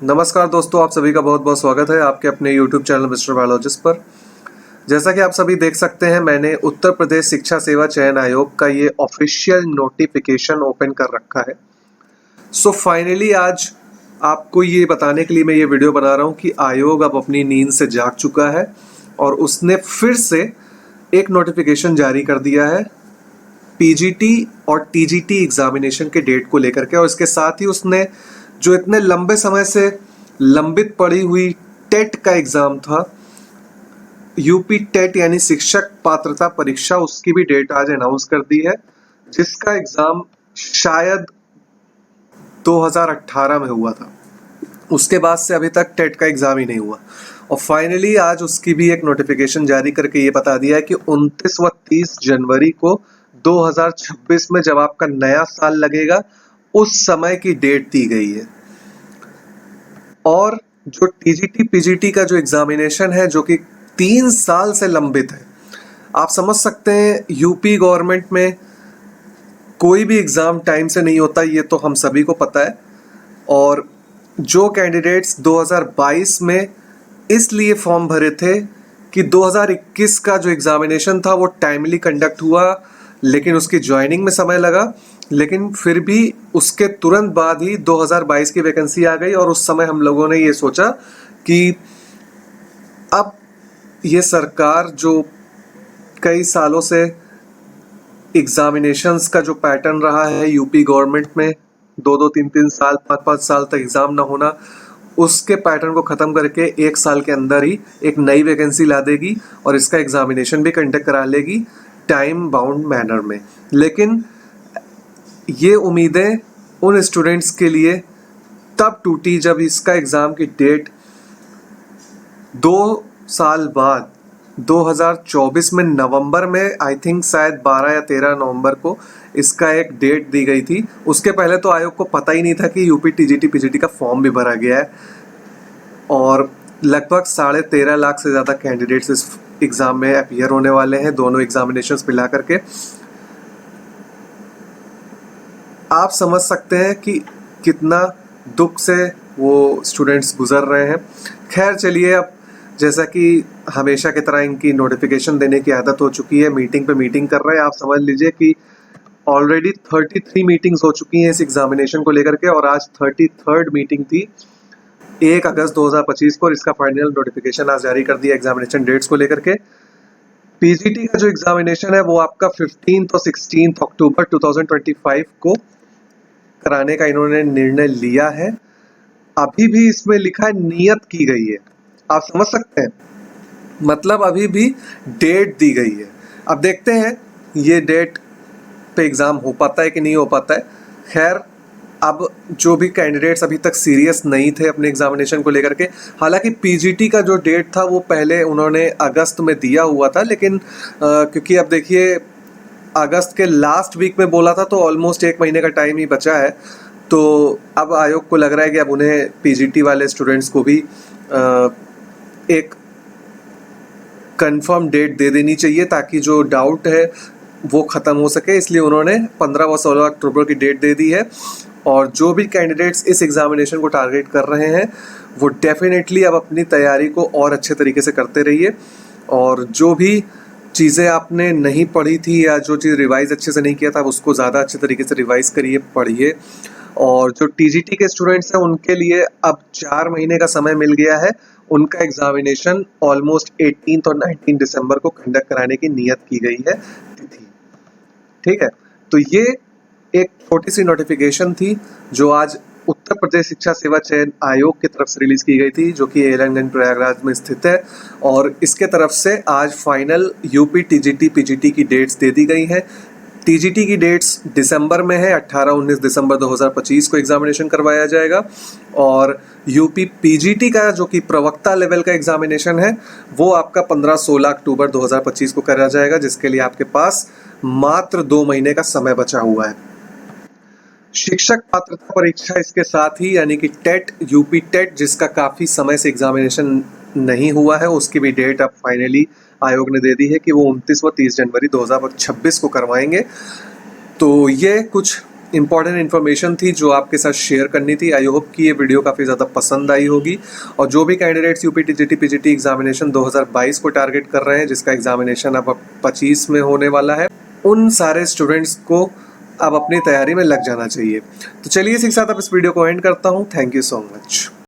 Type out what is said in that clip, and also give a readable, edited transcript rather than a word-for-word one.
नमस्कार दोस्तों, आप सभी का बहुत बहुत स्वागत है आपके अपने YouTube चैनल मिस्टर बायोलॉजिस्ट पर। जैसा कि आप सभी देख सकते हैं, मैंने उत्तर प्रदेश शिक्षा सेवा चयन आयोग का ये ऑफिशियल नोटिफिकेशन ओपन कर रखा है। सो फाइनली आज आपको ये बताने के लिए मैं ये वीडियो बना रहा हूँ कि आयोग अब अपनी नींद से जाग चुका है और उसने फिर से एक नोटिफिकेशन जारी कर दिया है पीजीटी और टीजीटी एग्जामिनेशन के डेट को लेकर के। और इसके साथ ही उसने जो इतने लंबे समय से लंबित पड़ी हुई टेट का एग्जाम था, यूपी टेट यानी शिक्षक पात्रता परीक्षा, उसकी भी डेट आज अनाउंस कर दी है, जिसका एग्जाम शायद 2018 में हुआ था। उसके बाद से अभी तक टेट का एग्जाम ही नहीं हुआ और फाइनली आज उसकी भी एक नोटिफिकेशन जारी करके ये बता दिया है कि 29 व 30 जनवरी को 2026 में जब आपका नया साल लगेगा उस समय की डेट दी गई है। और जो टीजीटी पीजीटी का जो एग्जामिनेशन है, जो कि 3 साल से लंबित है, आप समझ सकते हैं यूपी गवर्नमेंट में कोई भी एग्जाम टाइम से नहीं होता, ये तो हम सभी को पता है। और जो कैंडिडेट्स 2022 में इसलिए फॉर्म भरे थे कि 2021 का जो एग्जामिनेशन था वो टाइमली कंडक्ट हुआ, लेकिन उसकी ज्वाइनिंग में समय लगा, लेकिन फिर भी उसके तुरंत बाद ही 2022 की वैकेंसी आ गई। और उस समय हम लोगों ने ये सोचा कि अब ये सरकार जो कई सालों से एग्जामिनेशंस का जो पैटर्न रहा है यूपी गवर्नमेंट में, 2-2, 3-3 साल, 5-5 साल तक एग्जाम ना होना, उसके पैटर्न को ख़त्म करके 1 साल के अंदर ही एक नई वैकेंसी ला देगी और इसका एग्जामिनेशन भी कंडक्ट करा लेगी टाइम बाउंड मैनर में। लेकिन ये उम्मीदें उन स्टूडेंट्स के लिए तब टूटी जब इसका एग्ज़ाम की डेट 2 साल बाद 2024 में नवंबर में, आई थिंक शायद 12 या 13 नवंबर को इसका एक डेट दी गई थी। उसके पहले तो आयोग को पता ही नहीं था कि यूपी टीजीटी पीजीटी का फॉर्म भी भरा गया है और लगभग 13.5 लाख से ज़्यादा कैंडिडेट्स इस एग्ज़ाम में अपीयर होने वाले हैं, दोनों एग्जामिनेशंस मिला करके। आप समझ सकते हैं कि कितना दुख से वो स्टूडेंट्स गुजर रहे हैं। खैर चलिए, अब जैसा कि हमेशा की तरह इनकी नोटिफिकेशन देने की आदत हो चुकी है, मीटिंग पे मीटिंग कर रहे हैं। आप समझ लीजिए कि ऑलरेडी 33 मीटिंग्स हो चुकी हैं इस एग्जामिनेशन को लेकर के और आज 33rd मीटिंग थी 1 अगस्त 2025 को, और इसका फाइनल नोटिफिकेशन आज जारी कर दिया एग्जामिनेशन डेट्स को लेकर के। पीजीटी का जो एग्जामिनेशन है वो आपका 15 और 16 अक्टूबर 2025 को कराने का इन्होंने निर्णय लिया है। अभी भी इसमें लिखा है नियत की गई है, आप समझ सकते हैं, मतलब अभी भी डेट दी गई है। अब देखते हैं ये डेट पे एग्ज़ाम हो पाता है कि नहीं हो पाता है। खैर, अब जो भी कैंडिडेट्स अभी तक सीरियस नहीं थे अपने एग्जामिनेशन को लेकर के, हालांकि पीजीटी का जो डेट था वो पहले उन्होंने अगस्त में दिया हुआ था, लेकिन क्योंकि अब देखिए अगस्त के लास्ट वीक में बोला था तो ऑलमोस्ट 1 महीने का टाइम ही बचा है। तो अब आयोग को लग रहा है कि अब उन्हें पीजीटी वाले स्टूडेंट्स को भी एक कंफर्म डेट दे देनी चाहिए ताकि जो डाउट है वो ख़त्म हो सके। इसलिए उन्होंने 15 व 16 अक्टूबर की डेट दे दी है। और जो भी कैंडिडेट्स इस एग्ज़ामिनेशन को टारगेट कर रहे हैं वो डेफिनेटली अब अपनी तैयारी को और अच्छे तरीके से करते रहिए। और जो भी चीज़ें आपने नहीं पढ़ी थी या जो चीज़ रिवाइज अच्छे से नहीं किया था उसको ज़्यादा अच्छे तरीके से रिवाइज करिए, पढ़िए। और जो टीजीटी के स्टूडेंट्स हैं उनके लिए अब 4 महीने का समय मिल गया है। उनका एग्जामिनेशन ऑलमोस्ट 18 और 19 दिसंबर को कंडक्ट कराने की नियत की गई है तिथि। ठीक है, तो ये एक छोटी सी नोटिफिकेशन थी जो आज उत्तर प्रदेश शिक्षा सेवा चयन आयोग की तरफ से रिलीज की गई थी, जो कि एलनगंज प्रयागराज में स्थित है। और इसके तरफ से आज फाइनल यूपी टीजीटी पीजीटी की डेट्स दे दी गई हैं। टीजीटी की डेट्स दिसंबर में है, 18-19 दिसंबर 2025 को एग्जामिनेशन करवाया जाएगा। और यूपी पीजीटी का जो कि प्रवक्ता लेवल का एग्जामिनेशन है वो आपका 15-16 अक्टूबर 2025 को करा जाएगा, जिसके लिए आपके पास मात्र 2 महीने का समय बचा हुआ है। शिक्षक पात्रता परीक्षा इसके साथ ही, यानी कि टेट, यूपी टेट, जिसका काफ़ी समय से एग्जामिनेशन नहीं हुआ है, उसकी भी डेट अब फाइनली आयोग ने दे दी है कि वो 29 व 30 जनवरी 2026 को करवाएंगे। तो ये कुछ इंपॉर्टेंट इन्फॉर्मेशन थी जो आपके साथ शेयर करनी थी। आई होप कि ये वीडियो काफ़ी ज़्यादा पसंद आई होगी। और जो भी candidates UP TGT PGT examination 2022 को टारगेट कर रहे हैं, जिसका एग्जामिनेशन अब 25 में होने वाला है, उन सारे स्टूडेंट्स को अब अपनी तैयारी में लग जाना चाहिए। तो चलिए इसी के साथ अब इस वीडियो को एंड करता हूँ। Thank you so much.